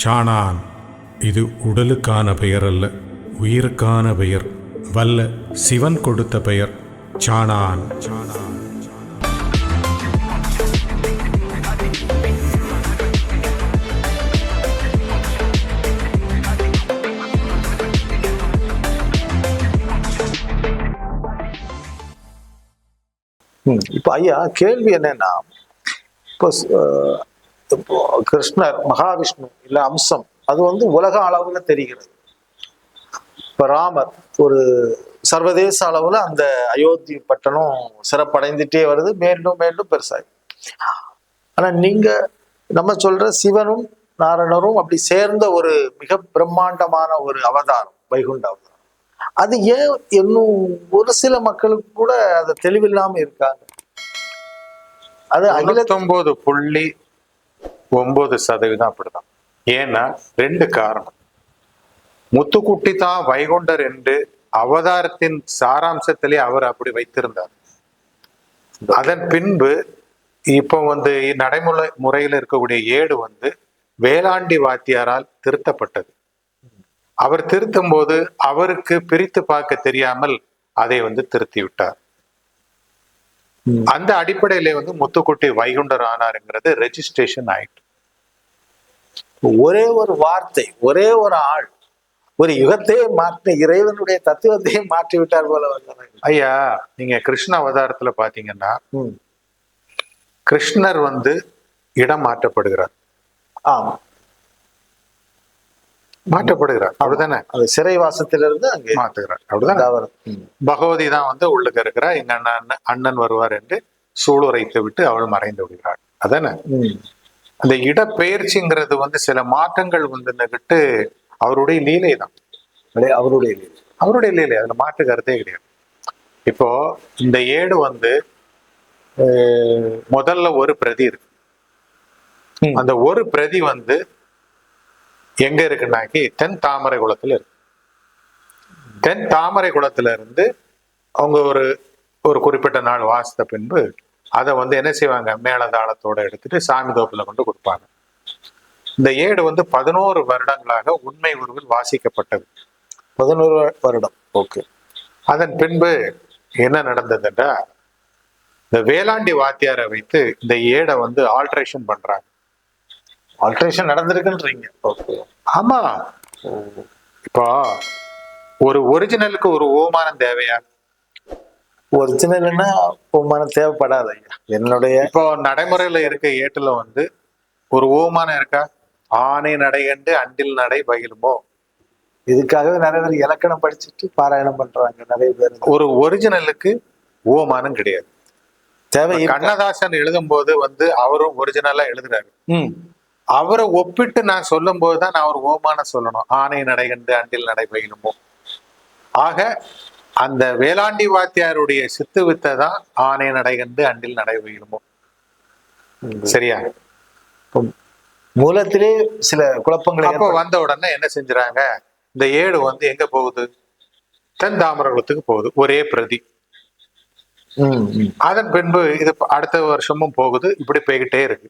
சாணான். இது உடலுக்கான பெயர் அல்ல, உயிருக்கான பெயர். வல்ல சிவன் கொடுத்த பெயர் சாணான். இப்ப ஐயா, கேள்வி என்னன்னா, இப்போ கிருஷ்ணர், மகாவிஷ்ணு இல்ல அம்சம், அது உலக அளவுல தெரிகிறது. இப்ப ராமர் ஒரு சர்வதேச அளவுல அந்த அயோத்தி பட்டணம் சிறப்படைந்துட்டே வருது, மீண்டும் மீண்டும் பெருசாகி. ஆனா நீங்க நம்ம சொல்ற சிவனும் நாராயணரும் அப்படி சேர்ந்த ஒரு மிக பிரம்மாண்டமான ஒரு அவதாரம் வைகுண்ட அவதாரம். அது ஏன் இன்னும் ஒரு சில மக்களுக்கு கூட அது தெளிவில்லாம இருக்காங்க? அது 99.9% அப்படிதான். ஏன்னா 2 காரணம். முத்துக்குட்டி தான் வைகுண்டர் என்று அவதாரத்தின் சாராம்சத்திலே அவர் அப்படி வைத்திருந்தார். அதன் பின்பு இப்போ நடைமுறையில் இருக்கக்கூடிய ஏடு வேளாண்டி வாத்தியாரால் திருத்தப்பட்டது. அவர் திருத்தும் போது அவருக்கு பிரித்து பார்க்க தெரியாமல் அதை திருத்தி விட்டார். அந்த அடிப்படையிலே முத்துக்குட்டி வைகுண்டர் ஆனாருங்கிறது ரெஜிஸ்ட்ரேஷன் ஆயிட்டு. ஒரே ஒரு வார்த்தை, ஒரே ஒரு ஆள் ஒரு யுகத்தையே மாற்றி இறைவனுடைய தத்துவத்தையே மாற்றி விட்டார் போல வந்தாங்க. ஐயா, நீங்க கிருஷ்ண அவதாரத்துல பாத்தீங்கன்னா கிருஷ்ணர் இடம் மாற்றப்படுகிறார். ஆமா, மாற்றப்படுகிறார், அப்படிதானே? அது சிறைவாசத்திலிருந்து அங்கே மாத்துகிறார், அப்படிதானே? பகவதி தான் உள்ளுக்கு இருக்கிறா, எங்க அண்ணன் வருவார் என்று சூளுரைத்து விட்டு அவள் மறைந்து விடுகிறாள், அதானே? அந்த இடப்பெயர்ச்சிங்கிறது சில மாற்றங்கள் நிகழ்ட்டு அவருடைய லீலை தான். அவருடைய லீலை, அதுல மாற்று கருத்தே கிடையாது. இப்போ இந்த ஏடு முதல்ல ஒரு பிரதி இருக்கு. அந்த ஒரு பிரதி எங்க இருக்குன்னாக்கி தென் தாமரை குளத்துல இருக்கு. தென் தாமரை குளத்துல இருந்து அவங்க ஒரு குறிப்பிட்ட நாள் வாசித்த பின்பு அதை என்ன செய்வாங்க, மேளதாளத்தோட எடுத்துட்டு சாமி தோப்புல கொண்டு கொடுப்பாங்க. இந்த ஏடு 11 வருடங்களாக உண்மை உருவில் வாசிக்கப்பட்டது. 11 வருடம். ஓகே. அதன் பின்பு என்ன நடந்ததுன்றா, இந்த வேளாண்டி வாத்தியாரை வைத்து இந்த ஏடை ஆல்ட்ரேஷன் பண்றாங்க. ஆல்ட்ரேஷன் நடந்திருக்குன்றீங்க? ஓகே. ஆமா. இப்போ ஒரு ஒரிஜினலுக்கு ஒரு ஓமானம் தேவையா? ஒரிஜினல்னா ஓமானம் தேவைப்படாது ஐயா. என்னுடைய இப்போ நடைமுறையில இருக்க ஏட்டுல ஒரு ஓமானம் இருக்கா? ஆனை நடைகண்டு அண்டில் நடை பயிலுமோ. இதுக்காகவே நிறைய பேர் இலக்கணம் படிச்சுட்டு பாராயணம் பண்றாங்க நிறைய பேர். ஒரு ஒரிஜினலுக்கு ஓமானம் கிடையாது. தேவை. கண்ணதாசன் எழுதும் போது அவரும் ஒரிஜினலா எழுதுறாரு. அவரை ஒப்பிட்டு நான் சொல்லும் போதுதான் நான் ஒரு ஓமானம் சொல்லணும். ஆனை நடைகண்டு அண்டில் நடை பயிலுமோ. ஆக அந்த வேளாண்டி வாத்தியாருடைய சித்து வித்தை தான் ஆனை நடைகண்டு அண்டில் நடை பயிலுமோ. சரியா? மூலத்திலே சில குழப்பங்கள். அப்ப வந்த உடனே என்ன செஞ்சுறாங்க, இந்த ஏடு எங்க போகுது, தென் தாமரகுளத்துக்கு போகுது, ஒரே பிரதி. அதன் பின்பு இது அடுத்த வருஷமும் போகுது, இப்படி போய்கிட்டே இருக்கு.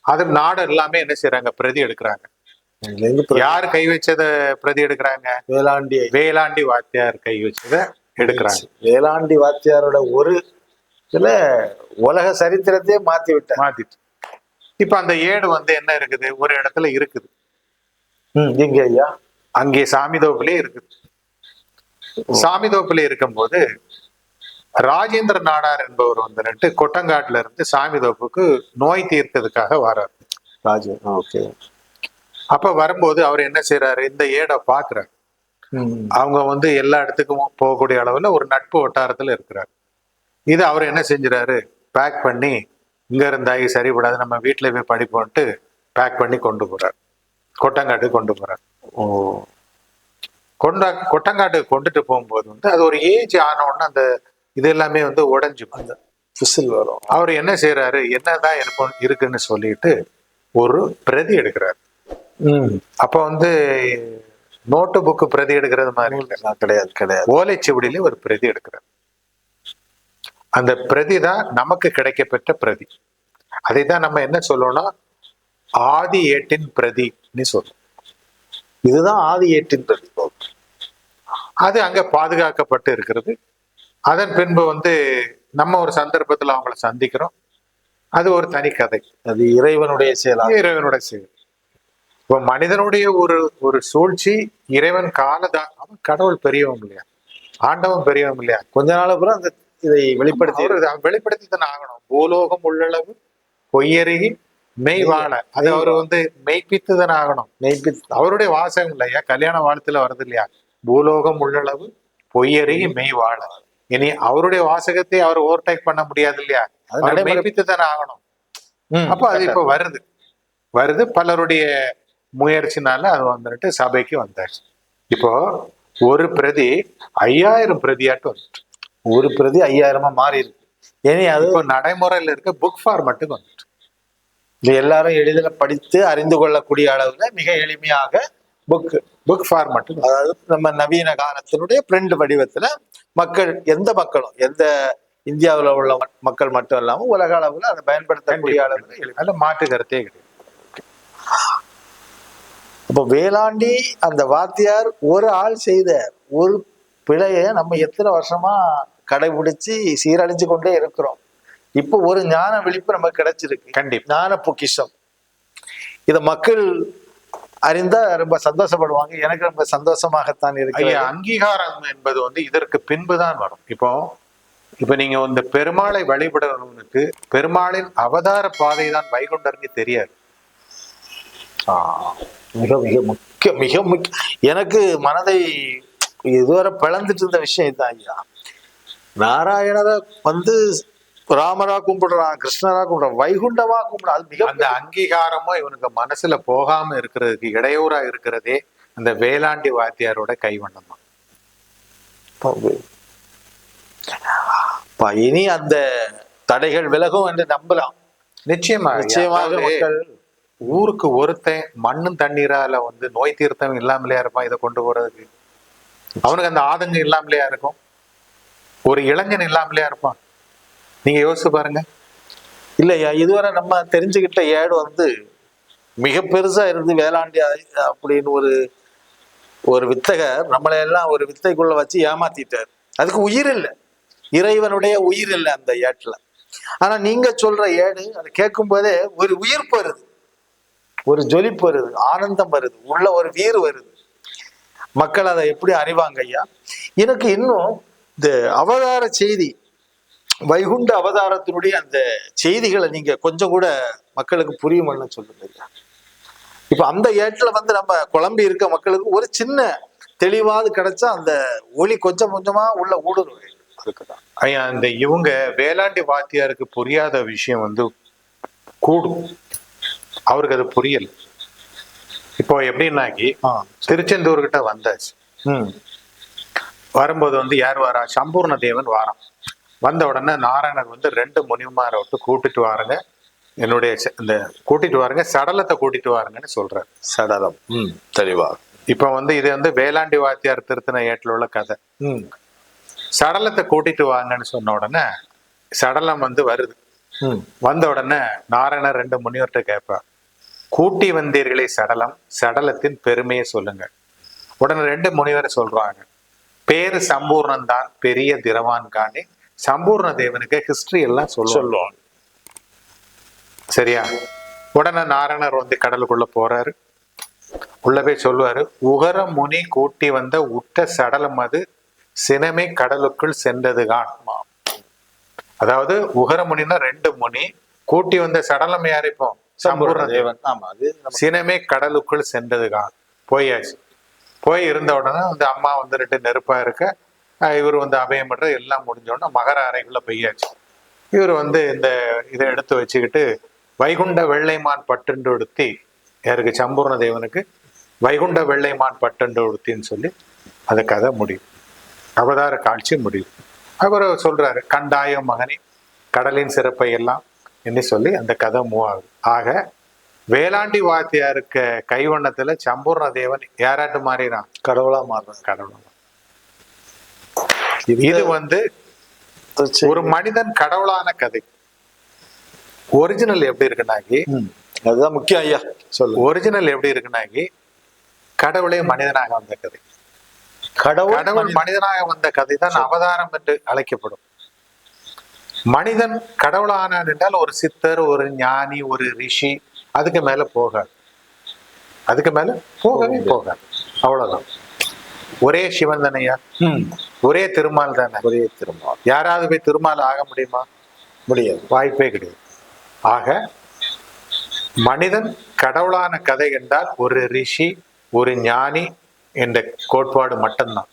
அது நாடு எல்லாமே என்ன செய்யறாங்க, பிரதி எடுக்கிறாங்க. யார் கை வச்சத பிரதி எடுக்கிறாங்க? வேளாண்டி வாத்தியார் கை வச்சத எடுக்கிறாங்க. வேளாண்டி வாத்தியாரோட ஒரு இதுல உலக சரித்திரத்தையே மாத்திட்டு. இப்ப அந்த ஏடு என்ன இருக்குது, ஒரு இடத்துல இருக்குது. எங்க ஐயா? அங்கே சாமிதோப்பிலே இருக்குது. சாமிதோப்பிலே இருக்கும்போது ராஜேந்திர நாடார் என்பவர் கொட்டங்காட்டுல இருந்து சாமிதோப்புக்கு நோய் தீர்க்கிறதுக்காக வர்றாரு. அப்ப வரும்போது அவர் என்ன செய்யறாரு, இந்த ஏடை பாக்குறாரு. அவங்க எல்லா இடத்துக்கும் போகக்கூடிய அளவுல ஒரு நட்பு வட்டாரத்துல இருக்கிறார். இது அவர் என்ன செஞ்சுறாரு, பேக் பண்ணி, இங்க இருந்தாகி சரிபடாது, நம்ம வீட்டுல போய் படிப்போன்ட்டு பேக் பண்ணி கொண்டு போறார். கொட்டங்காட்டுக்கு கொண்டு போறார். கொட்டங்காட்டுக்கு கொண்டுட்டு போகும்போது அது ஒரு ஏஜ் ஆனோன்னு அந்த இது எல்லாமே உடைஞ்சு வரும். அவர் என்ன செய்யறாரு, என்னதான் இருக்குன்னு சொல்லிட்டு ஒரு பிரதி எடுக்கிறார். அப்ப நோட்டு புக்கு பிரதி எடுக்கிறது மாதிரி கிடையாது. ஓலைச்சுவடியில ஒரு பிரதி எடுக்கிறார். அந்த பிரதி தான் நமக்கு கிடைக்கப்பெற்ற பிரதி. அதை தான் நம்ம என்ன சொல்லணும்னா ஆதி ஏட்டின் பிரதின்னு சொல்றோம். இதுதான் ஆதி ஏட்டின் பிரதி. அது அங்க பாதுகாக்கப்பட்டு இருக்கிறது. அதன் பின்பு வந்து நம்ம ஒரு சந்தர்ப்பத்துல அவங்கள சந்திக்கிறோம். அது ஒரு தனி கதை. அது இறைவனுடைய செயலாக. இறைவனுடைய செயல். இப்ப மனிதனுடைய ஒரு ஒரு சூழ்ச்சி, இறைவன் காலதான். அவன் கடவுள் பெரியவன் இல்லையா, ஆண்டவன் பெரியவன் இல்லையா, கொஞ்ச நாள் அப்புறம் அந்த இதை வெளிப்படுத்தி வெளிப்படுத்தி தானே ஆகணும். பூலோகம் உள்ளளவு பொய்யருகி மெய் வாழ, அது அவர் வந்து மெய்ப்பித்து தானே ஆகணும். மெய்ப்பித்து அவருடைய வாசகம் இல்லையா, கல்யாண வாழ்த்துல வருது இல்லையா, பூலோகம் உள்ளளவு பொய்யருகி மெய் வாழ. இனி அவருடைய வாசகத்தை அவர் ஓவர்டேக் பண்ண முடியாது இல்லையா, அவர் மெய்ப்பித்து தானே ஆகணும். அப்ப அது இப்ப வருது பலருடைய முயற்சினால அது வந்துட்டு சபைக்கு வந்தாச்சு. இப்போ ஒரு பிரதி 5000 பிரதியாட்டு வந்துட்டு, ஒரு பிரதி 5000 மாறி இருக்கு. ஏனே அது இப்போ நடைமுறையில் இருக்க புக் ஃபார்மட்டுக்கு வந்துட்டு, இது எல்லாரும் எளிதில் படித்து அறிந்து கொள்ளக்கூடிய அளவுல மிக எளிமையாக புக் ஃபார்மட்டுக்கு, அதாவது நம்ம நவீன காலத்தினுடைய பிரிண்ட் வடிவத்துல மக்கள், எந்த மக்களும், எந்த இந்தியாவில் உள்ள மக்கள் மட்டும் இல்லாம உலக அளவுல அதை பயன்படுத்தக்கூடிய அளவுல அதில் மாற்று கருத்தே கிடையாது. அப்போ வேளாண்டி அந்த வாத்தியார் ஒரு ஆள் செய்த ஒரு பிழையை நம்ம எத்தனை வருஷமா கடைபிடிச்சு சீரழிஞ்சு கொண்டே இருக்கிறோம். இப்போ ஒரு ஞான விழிப்பு நமக்கு கிடைச்சிருக்கு. கண்டிப்பா ஞான பொக்கிஷம். இத மக்கள் அறிந்தா ரொம்ப சந்தோஷப்படுவாங்க. எனக்கு ரொம்ப சந்தோஷமாகத்தான் இருக்கு. அங்கீகாரம் என்பது வந்து இதற்கு பின்புதான் வரும். இப்போ நீங்க இந்த பெருமாளை வழிபடுறவனுக்கு பெருமாளின் அவதார பாதை தான் வைகுண்டர்னு தெரியாது. மிக மிக முக்கிய எனக்கு மனதை இதுவரை பிளந்துட்டு இருந்த விஷயம் இதுதான் ஐயா. நாராயணரை வந்து ராமரா கும்பிடுறான், கிருஷ்ணரா கும்பிடுறான், வைகுண்டமா கும்பிடுறான். அது மிக அந்த அங்கீகாரமும் இவனுக்கு மனசுல போகாம இருக்கிறதுக்கு இடையூறா இருக்கிறதே அந்த வேளாண்டி வாத்தியாரோட கைவண்ணம் தான். இனி அந்த தடைகள் விலகும் என்று நம்பலாம். நிச்சயமாக மக்கள் ஊருக்கு ஒருத்தன் மண்ணும் தண்ணீரால வந்து நோய் தீர்த்தம் இல்லாமலையா இருப்பான். இதை கொண்டு போறதுக்கு அவனுக்கு அந்த ஆதங்கம் இல்லாமலையா இருக்கும். ஒரு இளைஞன் இல்லாமலையா இருப்பான். நீங்க யோசிச்சு பாருங்க. இல்லையா, இதுவரை நம்ம தெரிஞ்சுக்கிட்ட ஏடு வந்து மிக பெருசா இருந்து வேளாண்டி அப்படின்னு ஒரு வித்தகர் நம்மளை எல்லாம் ஒரு வித்தைக்குள்ள வச்சு ஏமாத்திட்டார். அதுக்கு உயிர் இல்லை, இறைவனுடைய உயிர் இல்லை அந்த ஏட்டுல. ஆனா நீங்க சொல்ற ஏடு அதை கேட்கும் போதே ஒரு உயிர்ப்பு வருது, ஒரு ஜொலிப்பு வருது, ஆனந்தம் வருது, உள்ள ஒரு வீறு வருது. மக்கள் அதை எப்படி அறிவாங்க ஐயா? எனக்கு இன்னும் இந்த அவதார செய்தி, வைகுண்ட அவதாரத்தினுடைய அந்த செய்திகளை நீங்க கொஞ்சம் கூட மக்களுக்கு புரியும்னு சொல்லுங்க ஐயா. இப்ப அந்த ஏட்டுல வந்து நம்ம குழம்பி இருக்க மக்களுக்கு ஒரு சின்ன தெளிவாது கிடைச்சா அந்த ஒளி கொஞ்சம் கொஞ்சமா உள்ள ஊடுருவ. அதுக்குதான் ஐயா, இந்த இவங்க வேளாண்டி வாத்தியாருக்கு புரியாத விஷயம் வந்து கூடும், அவருக்கு அது புரியல. இப்போ எப்படின்னாக்கி திருச்செந்தூர் கிட்ட வந்தாச்சு. வரும்போது வந்து யார் வாரா? சம்பூர்ண தேவன் வாரான். வந்த உடனே நாராயணர் வந்து 2 முனிமாரை விட்டு கூட்டிட்டு வாருங்க, என்னுடைய இந்த கூட்டிட்டு வாருங்க, சடலத்தை கூட்டிட்டு வாருங்கன்னு சொல்றாரு. சடலம் தெளிவா. இப்ப வந்து இது வந்து வேளாண்டி வாத்தியார் திருத்தின ஏட்டில் உள்ள கதை. சடலத்தை கூட்டிட்டு வாங்கன்னு சொன்ன உடனே சடலம் வந்து வருது. வந்த உடனே நாராயணர் 2 முனிவர்கிட்ட கேட்பார், கூட்டி வந்தீர்களே சடலம், சடலத்தின் பெருமையை சொல்லுங்க. உடனே 2 முனிவரை சொல்றாங்க, பேரு சம்பூர்ணன் தான், பெரிய திரவான் காணி. சம்பூர்ண தேவனுக்கு ஹிஸ்டரி எல்லாம் சொல்லுவாங்க. சரியா? உடனே நாராயணர் வந்து கடலுக்குள்ள போறாரு. உள்ள போய் சொல்லுவாரு, உகர முனி கூட்டி வந்த உட்ட சடலம் அது சினமே கடலுக்குள் சென்றதுதான். அதாவது உகர முனின்னா 2 முனி, கூட்டி வந்த சடலம் யாரிப்போம்? சம்பூர்ண தேவன். ஆமா, அது சினமே கடலுக்குள் சென்றதுதான். போயாச்சு. போய் இருந்த உடனே வந்து அம்மா வந்து 2 நெருப்பா இருக்க, இவர் வந்து அபயம் பண்ற எல்லாம் முடிஞ்ச உடனே மகர அறைக்குள்ள போயாச்சு. இவர் வந்து இந்த இதை எடுத்து வச்சுக்கிட்டு வைகுண்ட வெள்ளைமான் பட்டுண்டு உடுத்தி, யாருக்கு? சம்பூர்ண தேவனுக்கு வைகுண்ட வெள்ளைமான் பட்டுண்டு உடுத்தின்னு சொல்லி அந்த கதை முடியும், அவதார காட்சி முடியும். அவர் சொல்றாரு, கண்டாய மகனே கடலின் சிறப்பை எல்லாம் என்று சொல்லி அந்த கதை மூவ் ஆகுது. ஆக வேளாண்டி வாத்தியாருக்கு கைவண்ணத்துல சம்பூர்ண தேவன் யாராட்டு மாறிறான்? கடவுளா மாறுறான். கடவுளா. இது வந்து ஒரு மனிதன் கடவுளான கதை. ஒரிஜினல் எப்படி இருக்குனாக்கி, அதுதான் முக்கியம் ஐயா. சொல்லு. ஒரிஜினல் எப்படி இருக்குனாக்கி, கடவுளே மனிதனாக வந்த கதை. கடவுள் கடவுள் மனிதனாக வந்த கதை தான் அவதாரம் என்று அழைக்கப்படும். மனிதன் கடவுளானான் என்றால் ஒரு சித்தர், ஒரு ஞானி, ஒரு ரிஷி, அதுக்கு மேல போகாது. அதுக்கு மேல போகவே போகாது. அவ்வளவுதான். ஒரே சிவன் தானையா, ஒரே திருமால் தானே. ஒரே திருமால். யாராவது போய் திருமால் ஆக முடியுமா? முடியாது, வாய்ப்பே கிடையாது. ஆக மனிதன் கடவுளான கதை என்றால் ஒரு ரிஷி, ஒரு ஞானி என்ற கோட்பாடு மட்டும்தான்.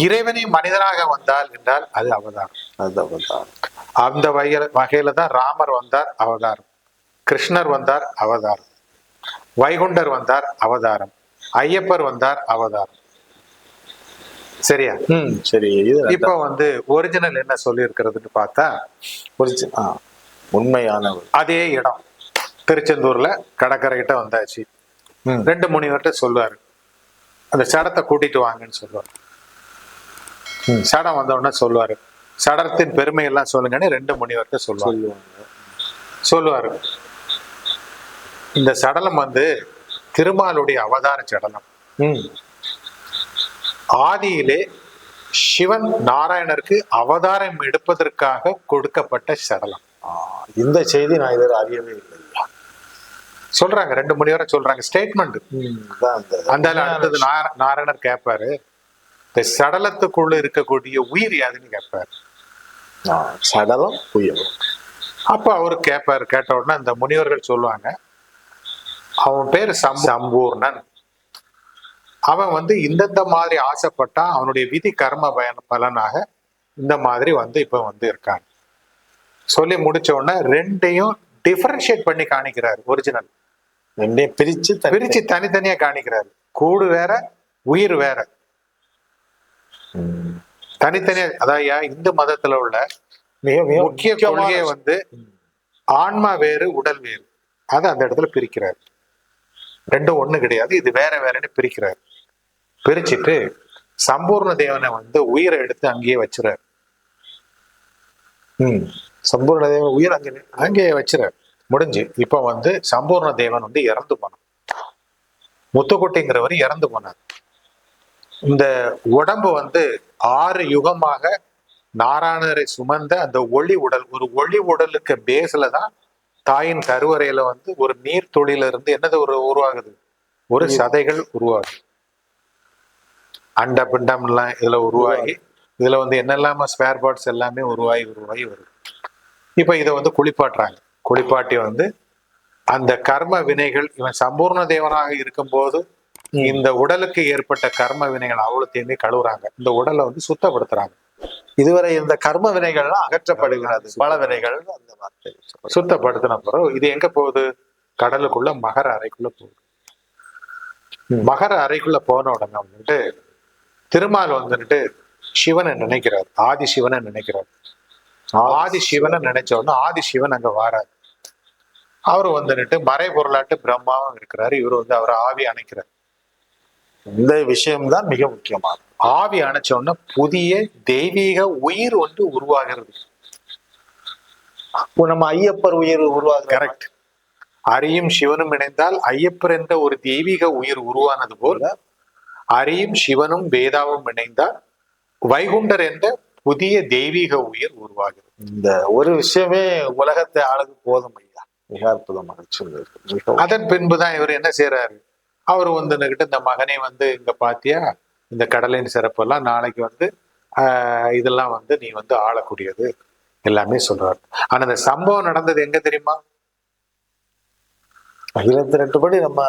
இறைவனை மனிதனாக வந்தால் என்றால் அது அவதாரம். அது அவதாரம். அந்த வகையில தான் ராமர் வந்தார், அவதாரம். கிருஷ்ணர் வந்தார், அவதாரம். வைகுண்டர் வந்தார், அவதாரம். ஐயப்பர் வந்தார், அவதாரம். சரியா? சரி. இப்ப வந்து ஒரிஜினல் என்ன சொல்லி இருக்கிறதுன்னு பார்த்தா, உண்மையான அதே இடம் திருச்செந்தூர்ல கடற்கரை கிட்ட வந்தாச்சு. 2 முனிவர்கிட்ட சொல்லுவாரு, அந்த சடத்தை கூட்டிட்டு வாங்கன்னு சொல்லுவாரு. சடம் வந்த உடனே சொல்லுவாரு, சடத்தின் பெருமை எல்லாம் சொல்லுங்கன்னு 2 முனிவர்கிட்ட சொல்லுவாரு. இந்த சடலம் வந்து திருமாலுடைய அவதார சடலம். ஆதியிலே சிவன் நாராயணருக்கு அவதாரம் எடுப்பதற்காக கொடுக்கப்பட்ட சடலம். இந்த செய்தி நான் இதுவரை அறியவே இல்லை. சொல்றாங்க 2 முனிவரை சொல்றாங்க, ஸ்டேட்மெண்ட். அந்த அடுத்தது நாராயணர் கேட்பாரு, இந்த சடலத்துக்குள்ள இருக்கக்கூடிய உயிர் யாதுன்னு கேட்பாரு. சடலம் உயிர். அப்ப அவரு கேட்பாரு. கேட்ட உடனே அந்த முனிவர்கள் சொல்லுவாங்க, அவன் பேரு சம்பூர்ணன். அவன் வந்து இந்தந்த மாதிரி ஆசைப்பட்டா அவனுடைய விதி கர்ம பலனாக இந்த மாதிரி வந்து இப்ப வந்து இருக்கான். சொல்லி முடிச்ச உடனே 2ஐயும் டிஃபரன்ஷியேட் பண்ணி காணிக்கிறாரு. ஒரிஜினல் 2ஐயும் பிரிச்சு தனித்தனியா காணிக்கிறாரு. கூடு வேற, உயிர் வேற, தனித்தனியா. அதாவது இந்து மதத்துல உள்ள முக்கிய கொள்கையை வந்து ஆன்மா வேறு, உடல் வேறு. அதை அந்த இடத்துல பிரிக்கிறார். 2 ஒண்ணு கிடையாது, இது வேற வேறன்னு பிரிக்கிறார். பிரிச்சுட்டு சம்பூர்ண தேவனை வந்து உயிரை எடுத்து அங்கேயே வச்சுறாரு. சம்பூர்ண தேவன் உயிர் அங்கேயே வச்சுறாரு. முடிஞ்சு. இப்ப வந்து சம்பூர்ண தேவன் வந்து இறந்து போனார். முத்துக்குட்டிங்கிறவர் இறந்து போனார். இந்த உடம்பு வந்து 6 யுகமாக நாராயணரை சுமந்த அந்த ஒளி உடல், ஒரு ஒளி உடலுக்கு பேஸ்ல தான் தாயின் கருவறையில வந்து ஒரு நீர் துளியில இருந்து என்னது உருவாகுது, ஒரு சதைகள் உருவாகுது. அண்ட பிண்டம் எல்லாம் இதுல உருவாகி, இதுல வந்து என்னெல்லாம ஸ்பேர் பார்ட்ஸ் எல்லாமே உருவாகி வருது. இப்ப இதை வந்து குளிப்பாட்டுறாங்க. குளிப்பாட்டி வந்து அந்த கர்ம வினைகள், இவன் சம்பூர்ண தேவனாக இருக்கும் போது இந்த உடலுக்கு ஏற்பட்ட கர்ம வினைகள் அவ்வளோத்தையுமே கழுவுறாங்க. இந்த உடலை வந்து சுத்தப்படுத்துறாங்க. இதுவரை இந்த கர்ம வினைகள்லாம் அகற்றப்படுகிறது. பல வினைகள் அந்த வார்த்தை சுத்தப்படுத்தின பிறகு இது எங்க போகுது? கடலுக்குள்ள மகர அறைக்குள்ள போகுது. மகர அறைக்குள்ள போன உடனே வந்துட்டு திருமால் வந்துட்டு சிவனை நினைக்கிறார். ஆதி சிவனை நினைக்கிறார். ஆதி சிவனை நினைச்ச உடனே ஆதி சிவன் அங்க வாராரு. அவரு வந்துட்டு மறைபொருளாட்டு பிரம்மாவும் இருக்கிறாரு. இவரு வந்து அவரை ஆவி அணைக்கிறார். இந்த விஷயம்தான் மிக முக்கியமானது. ஆவி அணைச்ச உடனே புதிய தெய்வீக உயிர் ஒன்று உருவாகிறது. நம்ம ஐயப்பர் உயிர் உருவாகுது. கரெக்ட். அரியும் சிவனும் இணைந்தால் ஐயப்பர் என்ற ஒரு தெய்வீக உயிர் உருவானது போல அரியும் சிவனும் வேதாவும் இணைந்தால் வைகுண்டர் என்ற புதிய தெய்வீக உயிர் உருவாகிறது. இந்த ஒரு விஷயமே உலகத்தை ஆளுக்கு போதும் ஐயா. மிக அற்புதமாக சொல்லியிருக்கு. அதன் பின்புதான் இவர் என்ன செய்யறாரு? அவர் வந்துகிட்டு இந்த மகனை வந்து இங்க பாத்தியா, இந்த கடலின் சிறப்பெல்லாம் நாளைக்கு வந்து இதெல்லாம் வந்து நீ வந்து ஆளக்கூடியது எல்லாமே சொல்றாரு. ஆனா இந்த சம்பவம் நடந்தது எங்க தெரியுமா? 28 படி நம்ம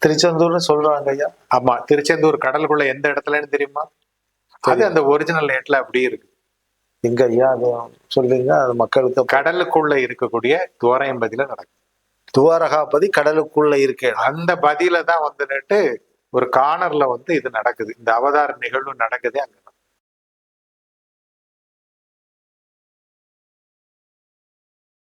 திருச்செந்தூர்னு சொல்றாங்க ஐயா. ஆமா, திருச்செந்தூர் கடலுக்குள்ள எந்த இடத்துலன்னு தெரியுமா? அது அந்த ஒரிஜினல் நெட்ல அப்படி இருக்கு. எங்க ஐயா அது சொல்லுங்க. அது மக்களுக்கு கடலுக்குள்ள இருக்கக்கூடிய துவாரம்பதியில நடக்கும். துவாரகாபதி கடலுக்குள்ள இருக்கு. அந்த பதில தான் வந்துட்டு ஒரு கார்னர்ல வந்து இது நடக்குது. இந்த அவதார நிகழ்வு நடக்குது அங்க.